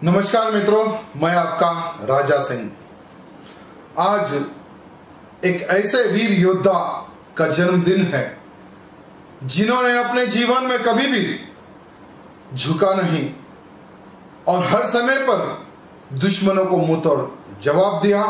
नमस्कार मित्रों, मैं आपका राजा सिंह। आज एक ऐसे वीर योद्धा का जन्मदिन है जिन्होंने अपने जीवन में कभी भी झुका नहीं और हर समय पर दुश्मनों को मुंह तोड़ जवाब दिया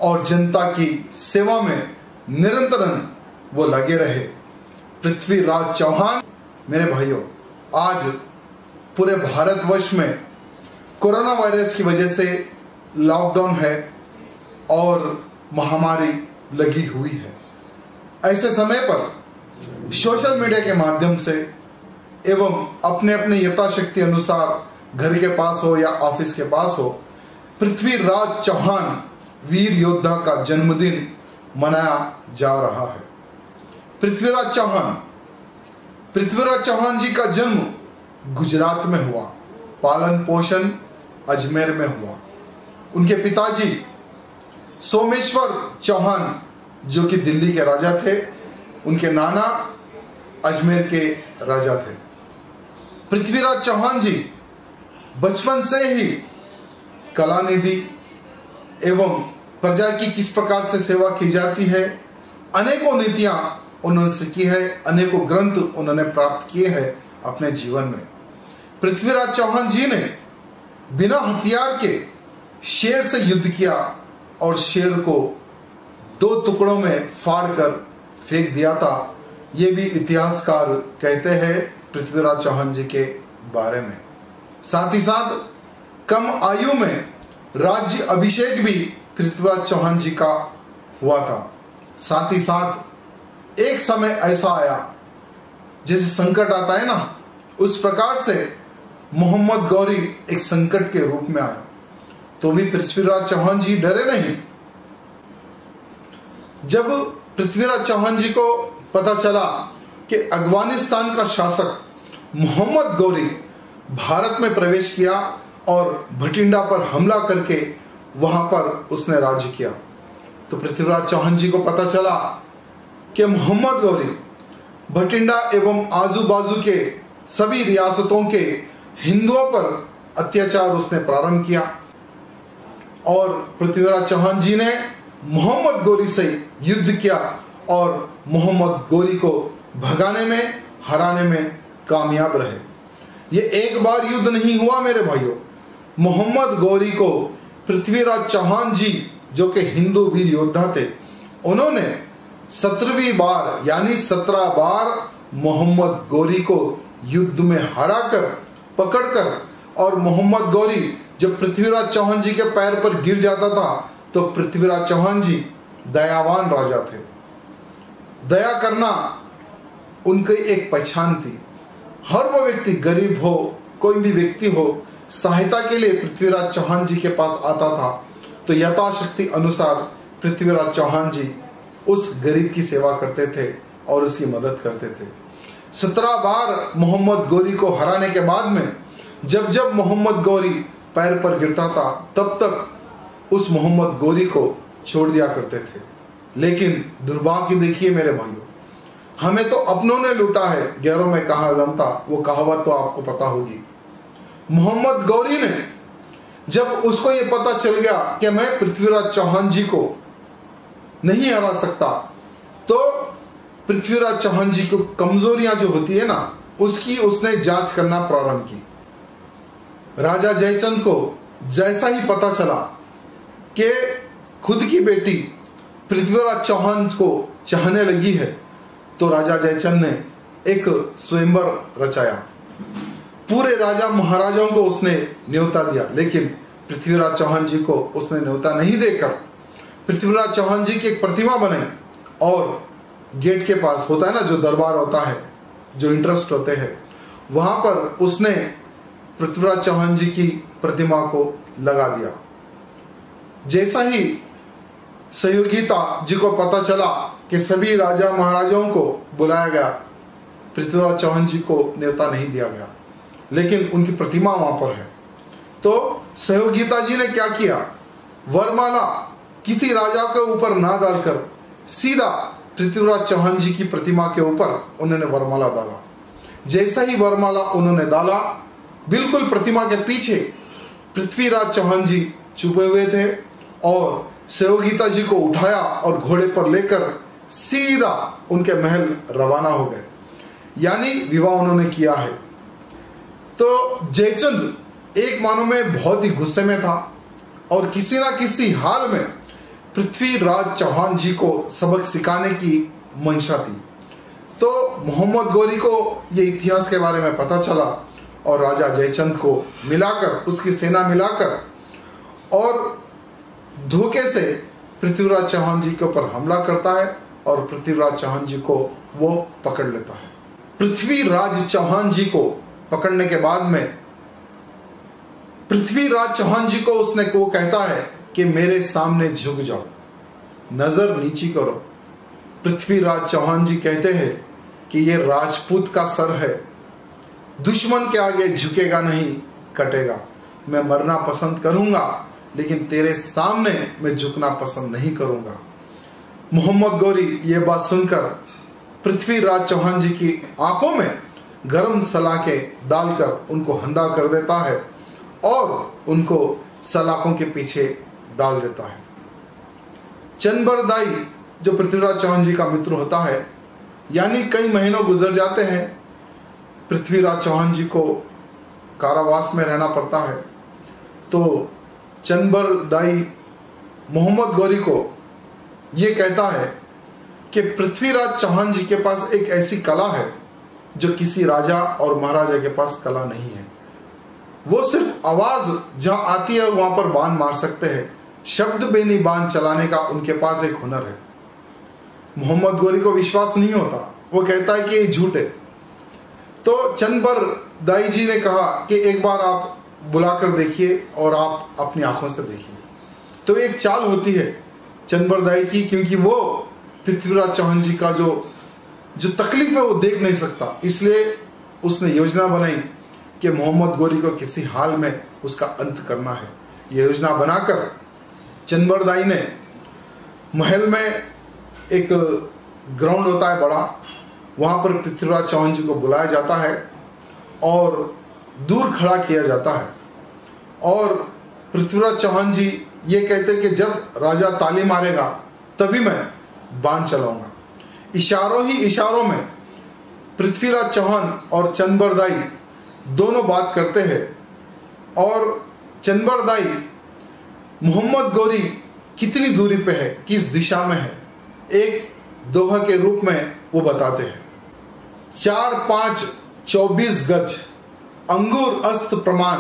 और जनता की सेवा में निरंतर वो लगे रहे। पृथ्वीराज चौहान। मेरे भाइयों, आज पूरे भारतवर्ष में कोरोना वायरस की वजह से लॉकडाउन है और महामारी लगी हुई है। ऐसे समय पर सोशल मीडिया के माध्यम से एवं अपने अपने यथाशक्ति अनुसार घर के पास हो या ऑफिस के पास हो, पृथ्वीराज चौहान वीर योद्धा का जन्मदिन मनाया जा रहा है। पृथ्वीराज चौहान जी का जन्म गुजरात में हुआ, पालन पोषण अजमेर में हुआ। उनके पिताजी सोमेश्वर चौहान जो कि दिल्ली के राजा थे, उनके नाना अजमेर के राजा थे। पृथ्वीराज चौहान जी बचपन से ही कलानिधि एवं प्रजा की किस प्रकार से सेवा की जाती है, अनेकों नीतियां उन्होंने सीखी है, अनेकों ग्रंथ उन्होंने प्राप्त किए हैं अपने जीवन में। पृथ्वीराज चौहान जी ने बिना हथियार के शेर से युद्ध किया और शेर को 2 टुकड़ों में फाड़कर फेंक दिया था। ये भी इतिहासकार कहते हैं पृथ्वीराज चौहान जी के बारे में। साथ ही साथ कम आयु में राज्य अभिषेक भी पृथ्वीराज चौहान जी का हुआ था। साथ ही साथ एक समय ऐसा आया जैसे संकट आता है ना, उस प्रकार से मोहम्मद गौरी एक संकट के रूप में आया, तो भी पृथ्वीराज चौहान जी डरे नहीं। जब पृथ्वीराज चौहान जी को पता चला कि अफगानिस्तान का शासक मोहम्मद गौरी भारत में प्रवेश किया और भटिंडा पर हमला करके वहां पर उसने राज्य किया, तो पृथ्वीराज चौहान जी को पता चला कि मोहम्मद गौरी भटिंडा एवं आजू बाजू के सभी रियासतों के हिंदुओं पर अत्याचार उसने प्रारंभ किया और पृथ्वीराज चौहान जी ने मोहम्मद गौरी से युद्ध किया और मोहम्मद गौरी को भगाने में, हराने में कामयाब रहे। ये एक बार युद्ध नहीं हुआ मेरे भाइयों। मोहम्मद गौरी को पृथ्वीराज चौहान जी जो कि हिंदू वीर योद्धा थे, उन्होंने 17वीं बार यानी 17 बार मोहम्मद गौरी को युद्ध में हराकर, पकड़कर, और मोहम्मद गौरी जब पृथ्वीराज चौहान जी के पैर पर गिर जाता था तो पृथ्वीराज चौहान जी दयावान राजा थे। दया करना उनकी एक पहचान थी। हर वो व्यक्ति, गरीब हो, कोई भी व्यक्ति हो, सहायता के लिए पृथ्वीराज चौहान जी के पास आता था तो यथाशक्ति अनुसार पृथ्वीराज चौहान जी उस गरीब की सेवा करते थे और उसकी मदद करते थे। 17 बार मोहम्मद गौरी को हराने के बाद में जब जब मोहम्मद गौरी पैर पर गिरता था तब तक उस मोहम्मद गौरी को छोड़ दिया करते थे। लेकिन दुर्भाग्य देखिए मेरे भाइयों, हमें तो अपनों ने लूटा है, गैरों में कहाँ दम था, वो कहावत तो आपको पता होगी। मोहम्मद गौरी ने जब उसको ये पता चल गया कि मैं पृथ्वीराज चौहान जी को नहीं हरा सकता, तो पृथ्वीराज चौहान जी को कमजोरियां जो होती है ना, उसकी उसने जांच करना प्रारंभ की। राजा जयचंद को जैसा ही पता चला कि खुद की बेटी पृथ्वीराज चौहान को चाहने लगी है, तो राजा जयचंद ने एक स्वयंवर रचाया। पूरे राजा महाराजाओं को उसने न्योता दिया, लेकिन पृथ्वीराज चौहान जी को उसने न्योता नहीं देकर पृथ्वीराज चौहान जी की एक प्रतिमा बने और गेट के पास होता है ना जो दरबार होता है, जो इंटरेस्ट होते हैं, वहां पर उसने पृथ्वीराज चौहान जी की प्रतिमा को लगा दिया। जैसा ही सहयोगिता जी को पता चला कि सभी राजा महाराजाओं को बुलाया गया, पृथ्वीराज चौहान जी को न्योता नहीं दिया गया, लेकिन उनकी प्रतिमा वहां पर है। तो सहयोगिता जी ने क्या किया, वरमाला किसी राजा के ऊपर ना डालकर सीधा पृथ्वीराज चौहान जी की प्रतिमा के ऊपर उन्होंने वरमाला डाला। जैसा ही वरमाला उन्होंने डाला, बिल्कुल प्रतिमा के पीछे पृथ्वीराज चौहान जी छुपे हुए थे और सहयोगिता जी को उठाया और घोड़े पर लेकर सीधा उनके महल रवाना हो गए, यानी विवाह उन्होंने किया है। तो जयचंद एक मानो में बहुत ही गुस्से में था और किसी ना किसी हाल में पृथ्वीराज चौहान जी को सबक सिखाने की मंशा थी। तो मोहम्मद गौरी को ये इतिहास के बारे में पता चला और राजा जयचंद को मिलाकर, उसकी सेना मिलाकर और धोखे से पृथ्वीराज चौहान जी के ऊपर हमला करता है और पृथ्वीराज चौहान जी को वो पकड़ लेता है। पृथ्वीराज चौहान जी को पकड़ने के बाद में पृथ्वीराज चौहान जी को उसने वो कहता है कि मेरे सामने झुक जाओ, नजर नीची करो। पृथ्वीराज चौहान जी कहते हैं कि ये राजपूत का सर है, दुश्मन के आगे झुकेगा नहीं, कटेगा। मैं मरना पसंद करूंगा लेकिन तेरे सामने मैं झुकना पसंद नहीं करूंगा। मोहम्मद गौरी ये बात सुनकर पृथ्वीराज चौहान जी की आंखों में गरम सलाखें डालकर उनको अंधा कर देता है और उनको सलाखों के पीछे डाल देता है। चंबरदाई जो पृथ्वीराज चौहान जी का मित्र होता है, यानी कई महीनों गुजर जाते हैं, पृथ्वीराज चौहान जी को कारावास में रहना पड़ता है। तो चंबरदाई मोहम्मद गौरी को ये कहता है कि पृथ्वीराज चौहान जी के पास एक ऐसी कला है जो किसी राजा और महाराजा के पास कला नहीं है। वो सिर्फ आवाज जहां आती है वहां पर बाण मार सकते हैं, शब्द बेनी बाण चलाने का उनके पास एक हुनर है। मोहम्मद गौरी को विश्वास नहीं होता, वो कहता है कि ये झूठ है। तो चंबरदाई जी ने कहा कि एक बार आप बुलाकर देखिए और आप अपनी आंखों से देखिए। तो एक चाल होती है चंबरदाई की, क्योंकि वो पृथ्वीराज चौहान जी का जो तकलीफ है वो देख नहीं सकता, इसलिए उसने योजना बनाई कि मोहम्मद गौरी को किसी हाल में उसका अंत करना है। ये योजना बनाकर चंबरदाई ने महल में एक ग्राउंड होता है बड़ा, वहां पर पृथ्वीराज चौहान जी को बुलाया जाता है और दूर खड़ा किया जाता है और पृथ्वीराज चौहान जी ये कहते कि जब राजा ताली मारेगा तभी मैं बाण चलाऊंगा। इशारों ही इशारों में पृथ्वीराज चौहान और चंबरदाई दोनों बात करते हैं और चंबरदाई मोहम्मद गौरी कितनी दूरी पे है, किस दिशा में है, एक दोहा के रूप में वो बताते हैं। 4, 5, 24 गज अंगूर अस्त प्रमाण,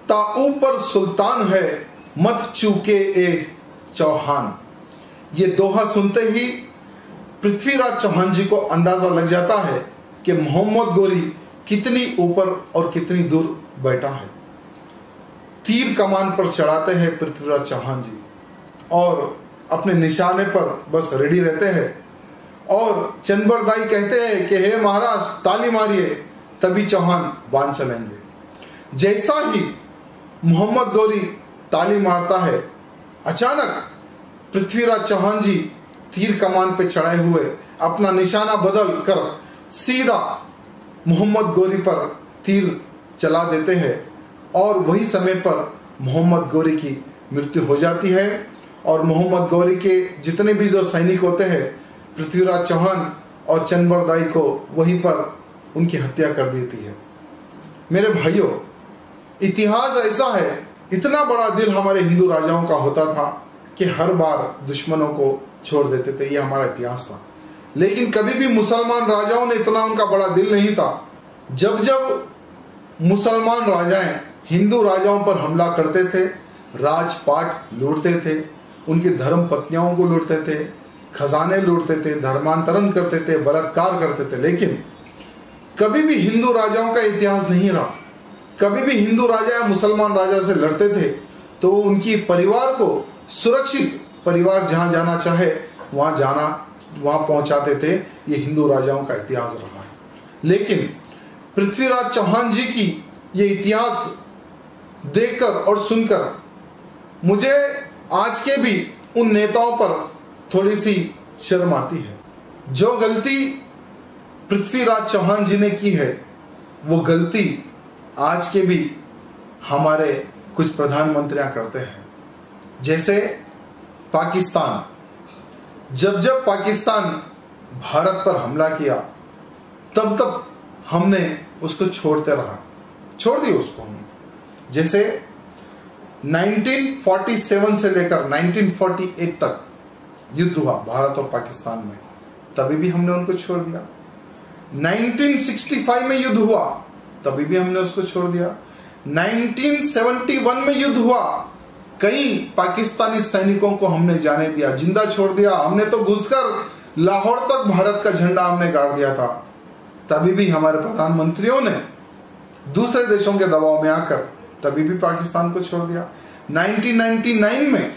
ता ऊपर सुल्तान है मत चूके ए चौहान। ये दोहा सुनते ही पृथ्वीराज चौहान जी को अंदाजा लग जाता है कि मोहम्मद गौरी कितनी ऊपर और कितनी दूर बैठा है। तीर कमान पर चढ़ाते हैं पृथ्वीराज चौहान जी और अपने निशाने पर बस रेडी रहते हैं और चंबरदाई कहते हैं कि हे महाराज ताली मारिए, तभी चौहान बाण चलेंगे। जैसा ही मोहम्मद गौरी ताली मारता है, अचानक पृथ्वीराज चौहान जी तीर कमान पे चढ़ाए हुए अपना निशाना बदल कर सीधा मोहम्मद गौरी पर तीर चला देते हैं और वही समय पर मोहम्मद गौरी की मृत्यु हो जाती है और मोहम्मद गौरी के जितने भी जो सैनिक होते हैं, पृथ्वीराज चौहान और चंबरदाई को वहीं पर उनकी हत्या कर देती है। मेरे भाइयों, इतिहास ऐसा है, इतना बड़ा दिल हमारे हिंदू राजाओं का होता था कि हर बार दुश्मनों को छोड़ देते थे, ये हमारा इतिहास था। लेकिन कभी भी मुसलमान राजाओं ने इतना उनका बड़ा दिल नहीं था। जब जब मुसलमान राजाएं हिंदू राजाओं पर हमला करते थे, राजपाट लूटते थे, उनकी धर्म पत्नियों को लूटते थे, खजाने लूटते थे, धर्मांतरण करते थे, बलात्कार करते थे, लेकिन कभी भी हिंदू राजाओं का इतिहास नहीं रहा। कभी भी हिंदू राजा या मुसलमान राजा से लड़ते थे तो उनकी परिवार को सुरक्षित, परिवार जहां जाना चाहे वहां पहुंचाते थे। ये हिंदू राजाओं का इतिहास रहा है। लेकिन पृथ्वीराज चौहान जी की ये इतिहास देखकर और सुनकर मुझे आज के भी उन नेताओं पर थोड़ी सी शर्म आती है। जो गलती पृथ्वीराज चौहान जी ने की है, वो गलती आज के भी हमारे कुछ प्रधानमंत्रियां करते हैं। जैसे पाकिस्तान, जब जब पाकिस्तान भारत पर हमला किया तब तब हमने उसको छोड़ दिया उसको हमने। जैसे 1947 से लेकर 1948 तक युद्ध हुआ भारत और पाकिस्तान में, तभी भी हमने उनको छोड़ दिया। 1965 में युद्ध हुआ, तभी भी हमने उसको छोड़ दिया। 1971 में युद्ध हुआ, कई पाकिस्तानी सैनिकों को हमने जाने दिया, जिंदा छोड़ दिया। हमने तो घुसकर लाहौर तक भारत का झंडा हमने गाड़ दिया था, तभी भी हमारे प्रधानमंत्रियों ने दूसरे देशों के दबाव में आकर तभी भी पाकिस्तान को छोड़ दिया। 1999 में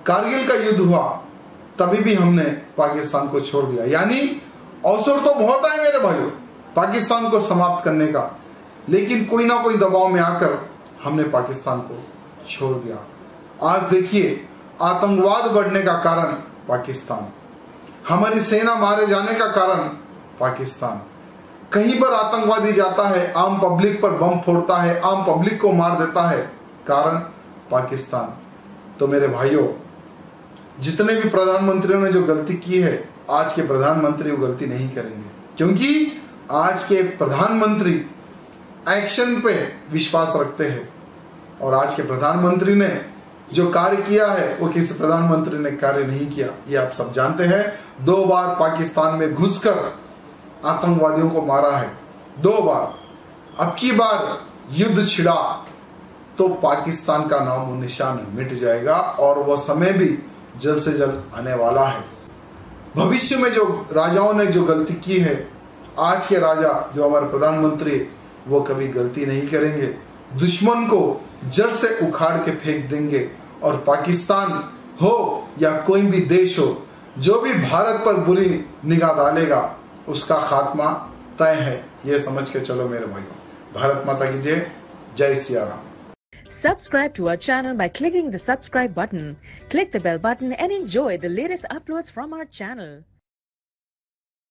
कारगिल का युद्ध हुआ, तभी भी हमने पाकिस्तान को छोड़ दिया। यानी अवसर तो बहुत आए मेरे भाइयों पाकिस्तान को समाप्त करने का, लेकिन कोई ना कोई दबाव में आकर हमने पाकिस्तान को छोड़ दिया। आज देखिए, आतंकवाद बढ़ने का कारण पाकिस्तान, हमारी सेना मारे जाने का कारण पाकिस्तान। कहीं पर आतंकवादी जाता है, आम पब्लिक पर बम फोड़ता है, आम पब्लिक को मार देता है, कारण पाकिस्तान। तो मेरे भाइयों, जितने भी प्रधानमंत्रियों ने जो गलती की है, आज के प्रधानमंत्री वो गलती नहीं करेंगे, क्योंकि आज के प्रधानमंत्री एक्शन पे विश्वास रखते हैं। और आज के प्रधानमंत्री ने जो कार्य किया है वो किसी प्रधानमंत्री ने कार्य नहीं किया, ये आप सब जानते हैं। 2 बार पाकिस्तान में घुसकर आतंकवादियों को मारा है, 2 बार। अब की बार युद्ध छिड़ा तो पाकिस्तान का नाम निशान मिट जाएगा और वो समय भी जल्द से जल्द आने वाला है। भविष्य में जो राजाओं ने जो गलती की है, आज के राजा जो हमारे प्रधानमंत्री, वो कभी गलती नहीं करेंगे। दुश्मन को जड़ से उखाड़ के फेंक देंगे और पाकिस्तान हो या कोई भी देश हो, जो भी भारत पर बुरी निगाह डालेगा उसका खात्मा तय है। ये समझ के चलो मेरे भाइयों। भारत माता की जय। जय Siya Ram. Subscribe to our channel by clicking the subscribe button. Click the bell button and enjoy the latest uploads from our channel.